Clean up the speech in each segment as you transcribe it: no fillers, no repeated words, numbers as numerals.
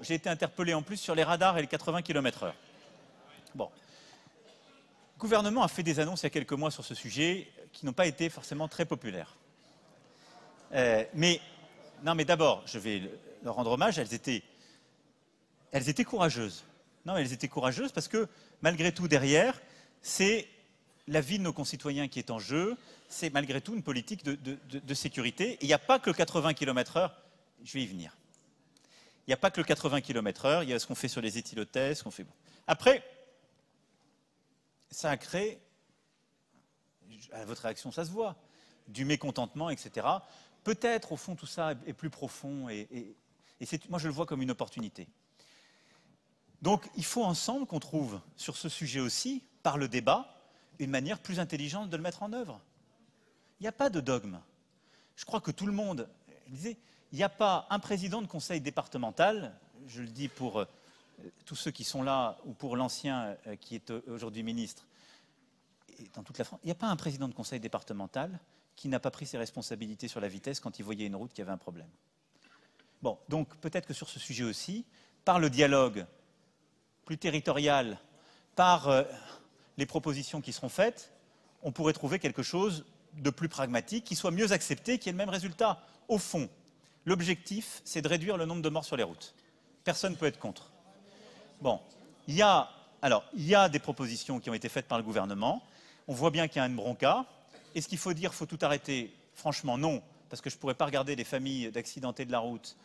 j'ai été interpellé en plus sur les radars et les 80 km/h. Bon. Le gouvernement a fait des annonces il y a quelques mois sur ce sujet qui n'ont pas été forcément très populaires. Mais d'abord, je vais leur rendre hommage, elles étaient courageuses. Non, elles étaient courageuses parce que, malgré tout, derrière, c'est la vie de nos concitoyens qui est en jeu, c'est malgré tout une politique de sécurité. Et il n'y a pas que le 80 km/h, je vais y venir. Il n'y a pas que le 80 km/h, il y a ce qu'on fait sur les éthylotestes, ce qu'on fait... Bon. Après, ça a créé, à votre réaction ça se voit, du mécontentement, etc. Peut-être, au fond, tout ça est plus profond et moi je le vois comme une opportunité. Donc, il faut ensemble qu'on trouve, sur ce sujet aussi, par le débat, une manière plus intelligente de le mettre en œuvre. Il n'y a pas de dogme. Je crois que tout le monde disait, il n'y a pas un président de conseil départemental, je le dis pour tous ceux qui sont là, ou pour l'ancien qui est aujourd'hui ministre, et dans toute la France, il n'y a pas un président de conseil départemental qui n'a pas pris ses responsabilités sur la vitesse quand il voyait une route qui avait un problème. Bon, donc peut-être que sur ce sujet aussi, par le dialogue plus territorial, par les propositions qui seront faites, on pourrait trouver quelque chose de plus pragmatique, qui soit mieux accepté, qui ait le même résultat. Au fond, l'objectif, c'est de réduire le nombre de morts sur les routes. Personne ne peut être contre. Bon, il y a des propositions qui ont été faites par le gouvernement. On voit bien qu'il y a une bronca. Est-ce qu'il faut dire qu'il faut tout arrêter? Franchement, non, parce que je ne pourrais pas regarder les familles d'accidentés de la route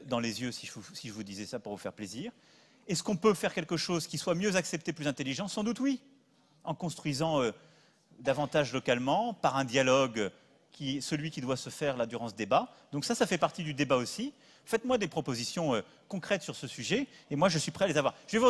dans les yeux si je vous disais ça pour vous faire plaisir. Est-ce qu'on peut faire quelque chose qui soit mieux accepté, plus intelligent? Sans doute oui, en construisant davantage localement, par un dialogue, celui qui doit se faire là durant ce débat. Donc ça fait partie du débat aussi. Faites-moi des propositions concrètes sur ce sujet, et moi je suis prêt à les avoir. Je vais vous